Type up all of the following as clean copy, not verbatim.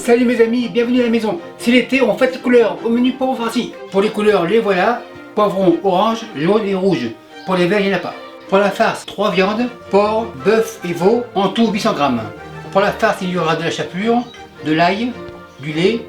Salut mes amis, bienvenue à la maison. C'est l'été, on fait les couleurs au menu poivron farci. Pour les couleurs, les voilà. Poivron orange, jaune et rouge. Pour les verts, il n'y en a pas. Pour la farce, 3 viandes, porc, bœuf et veau, en tout 800 grammes. Pour la farce, il y aura de la chapelure, de l'ail, du lait,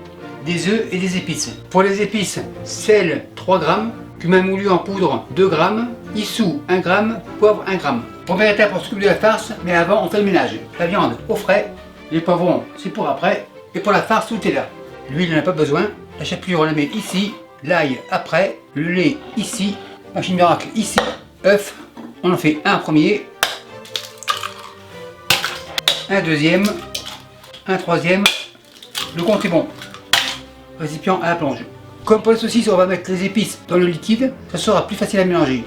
des œufs et des épices. Pour les épices, sel 3 grammes, cumin moulu en poudre 2 grammes, issou 1 gramme, poivre 1 gramme. Première étape, on s'occupe de la farce, mais avant on fait le ménage. La viande au frais, les poivrons c'est pour après, et pour la farce tout est là. L'huile, on n'a pas besoin, la chapelure on la met ici, l'ail après, le lait ici, machine miracle ici, œuf, on en fait un premier, un deuxième, un troisième, le compte est bon. Récipient à la plonge. Comme pour les saucisses, on va mettre les épices dans le liquide, ça sera plus facile à mélanger.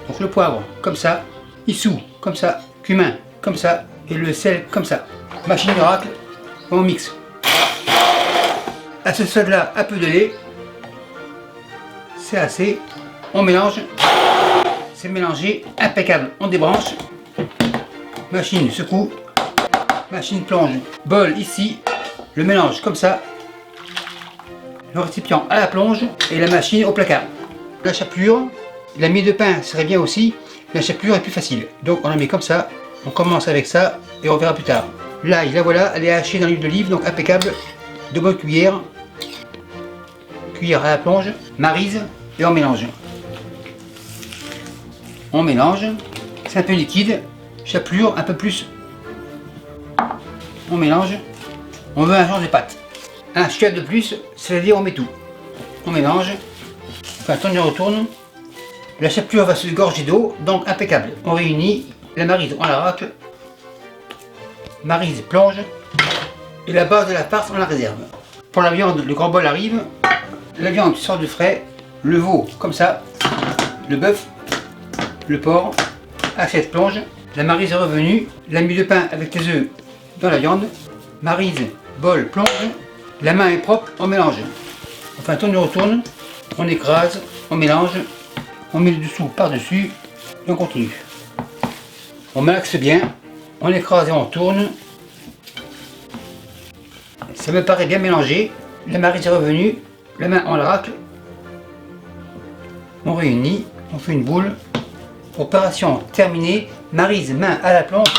Donc le poivre comme ça, issou comme ça, cumin comme ça et le sel comme ça. Machine miracle, on mixe. À ce stade-là, un peu de lait, c'est assez. On mélange, c'est mélangé, impeccable. On débranche, machine secoue, machine plonge, bol ici, le mélange comme ça. Le récipient à la plonge et la machine au placard. La chapelure, la mie de pain serait bien aussi, la chapelure est plus facile. Donc on la met comme ça, on commence avec ça et on verra plus tard. L'ail, la voilà, elle est hachée dans l'huile d'olive, donc impeccable. 2 bonnes cuillères, cuillère à la plonge, maryse et on mélange. On mélange, c'est un peu liquide, chapelure un peu plus. On mélange, on veut un genre de pâte. Un chien de plus, c'est-à-dire on met tout. On mélange, enfin tourne et retourne. La chapelure va se gorger d'eau, donc impeccable. On réunit, la maryse on la racle, maryse plonge, et la base de la farce on la réserve. Pour la viande, le grand bol arrive, la viande sort du frais, le veau comme ça, le bœuf, le porc, assiette plonge, la maryse est revenue, la mie de pain avec les œufs dans la viande, maryse, bol, plonge. La main est propre, on mélange. Enfin, tourne et retourne, on écrase, on mélange, on met le dessous par-dessus et on continue. On malaxe bien, on écrase et on tourne. Ça me paraît bien mélangé. La maryse est revenue, la main on la racle. On réunit, on fait une boule. Opération terminée, maryse, main à la plonge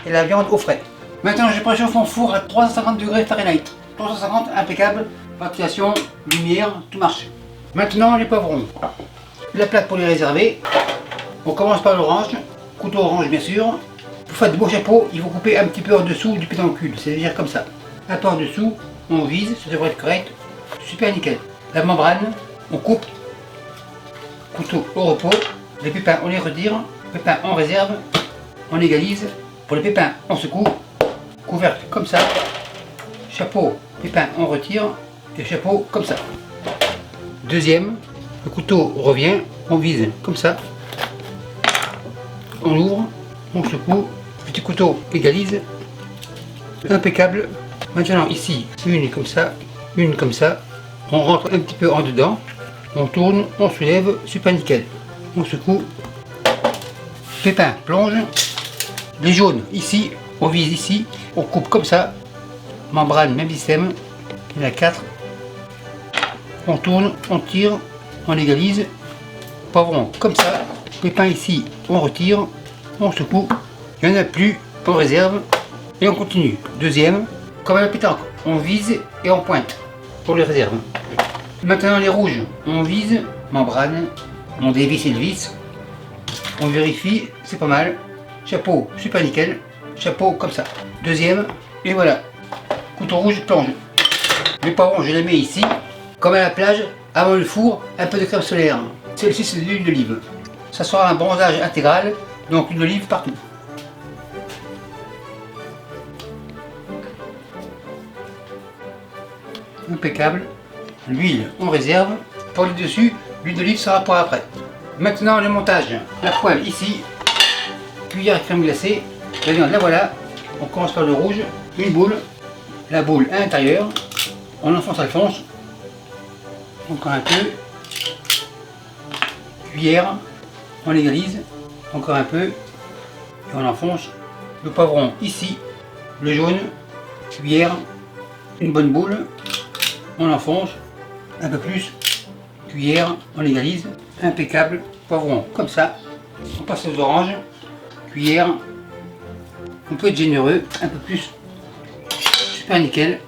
et la viande au frais. Maintenant, je préchauffe mon four à 350 degrés Fahrenheit. 350, impeccable, ventilation, lumière, tout marche. Maintenant les poivrons. La plaque pour les réserver. On commence par l'orange, couteau orange bien sûr. Pour faire de beaux chapeaux, il faut couper un petit peu en dessous du pédoncule, c'est-à-dire comme ça. Un peu en dessous, on vise, ça devrait être correct. Super nickel. La membrane, on coupe. Couteau au repos. Les pépins, on les retire. Pépins on réserve. On égalise. Pour les pépins, on secoue. Couvercle comme ça. Chapeau, pépin, on retire, et chapeau comme ça. Deuxième, le couteau revient, on vise comme ça. On ouvre, on secoue, petit couteau égalise. Impeccable. Maintenant ici, une comme ça, une comme ça. On rentre un petit peu en dedans, on tourne, on soulève, super nickel. On secoue. Pépin, plonge. Les jaunes, ici, on vise ici, on coupe comme ça. Membrane, même système, il y en a 4. On tourne, on tire, on égalise. Poivron comme ça. Pépins ici, on retire, on secoue. Il n'y en a plus, on réserve et on continue. Deuxième, comme à la pétanque, on vise et on pointe pour les réserves. Maintenant les rouges, on vise, membrane, on dévisse et le vis. On vérifie, c'est pas mal. Chapeau, super nickel. Chapeau comme ça. Deuxième, et voilà. Couteau rouge plonge. Les poivrons, je les mets ici, comme à la plage, avant le four, un peu de crème solaire. Celle-ci, c'est de l'huile d'olive. Ça sera un bronzage intégral, donc l'huile d'olive partout. Impeccable. L'huile, on réserve. Pour le dessus, l'huile d'olive sera pour après. Maintenant, le montage. La poêle ici, cuillère à crème glacée. La viande, la voilà. On commence par le rouge, une boule. La boule à l'intérieur, on enfonce Alphonse, encore un peu, cuillère, on égalise, encore un peu, et on enfonce le poivron ici, le jaune, cuillère, une bonne boule, on enfonce, un peu plus, cuillère, on légalise, impeccable, poivron, comme ça, on passe aux oranges, cuillère, on peut être généreux, un peu plus, super nickel,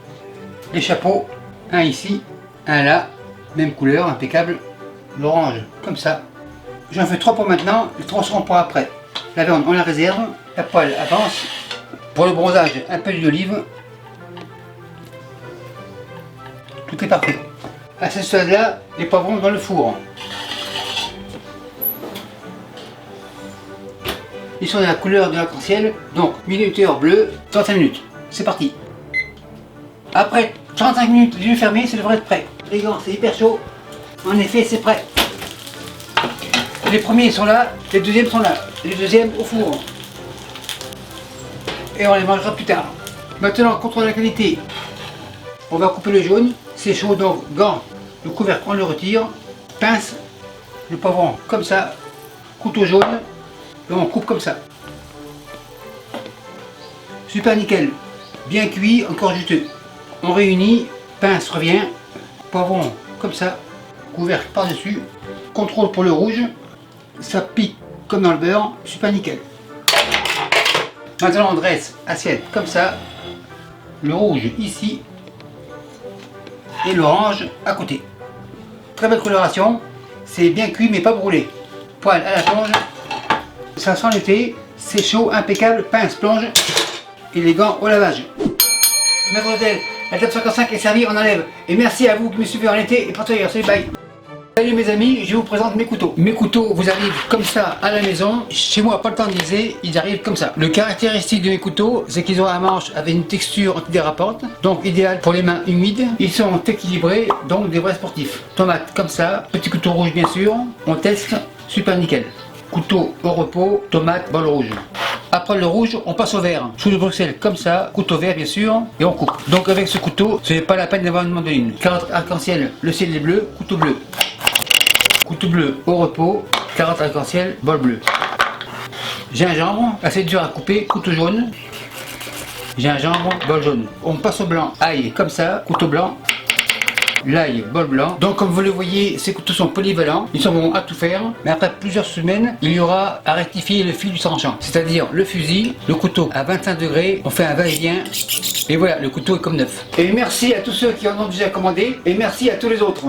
les chapeaux, un ici, un là, même couleur, impeccable, l'orange, comme ça, j'en fais 3 pour maintenant, les 3 seront pour après, la viande on la réserve, la poêle avance, pour le bronzage, un peu d'huile d'olive, tout est parfait. À ce stade-là, les poivrons dans le four. Ils sont de la couleur de l'arc-en-ciel, donc minuteur bleu, 35 minutes. C'est parti. Après 35 minutes, les yeux fermés, ça devrait être prêt. Les gants, c'est hyper chaud. En effet, c'est prêt. Les premiers sont là, les deuxièmes sont là. Les deuxièmes au four. Et on les mangera plus tard. Maintenant, contrôle la qualité. On va couper le jaune. C'est chaud, donc gants, le couvercle, on le retire. Pince, le poivron comme ça. Couteau jaune. Et on coupe comme ça. Super nickel. Bien cuit, encore juteux. On réunit, pince revient, poivron comme ça, couvercle par-dessus. Contrôle pour le rouge. Ça pique comme dans le beurre, super nickel. Maintenant on dresse assiette comme ça, le rouge ici et l'orange à côté. Très belle coloration, c'est bien cuit mais pas brûlé. Poêle à la plonge, ça sent l'été, c'est chaud, impeccable, pince, plonge et les gants au lavage. Maître d'hôtel, la table 55 est servie, on enlève. Et merci à vous qui me suivez en été et portez salut, bye. Salut mes amis, je vous présente mes couteaux. Mes couteaux vous arrivent comme ça à la maison. Chez moi, pas le temps de liser, ils arrivent comme ça. Le caractéristique de mes couteaux, c'est qu'ils ont un manche avec une texture antidérapante, donc idéal pour les mains humides. Ils sont équilibrés, donc des vrais sportifs. Tomate comme ça, petit couteau rouge bien sûr. On teste, super nickel. Couteau au repos, tomate, bol rouge. Après le rouge, on passe au vert. Sous le Bruxelles comme ça, couteau vert bien sûr, et on coupe. Donc avec ce couteau, ce n'est pas la peine d'avoir une mandoline. Carotte arc-en-ciel, le ciel est bleu, couteau bleu. Couteau bleu au repos, carotte arc-en-ciel, bol bleu. Gingembre, assez dur à couper, couteau jaune. Gingembre, bol jaune. On passe au blanc, ail comme ça, couteau blanc. L'ail, bol blanc. Donc comme vous le voyez, ces couteaux sont polyvalents, ils sont bons à tout faire, mais après plusieurs semaines, il y aura à rectifier le fil du tranchant. C'est-à-dire le fusil, le couteau à 25 degrés, on fait un va-et-vient, et voilà, le couteau est comme neuf. Et merci à tous ceux qui en ont déjà commandé, et merci à tous les autres.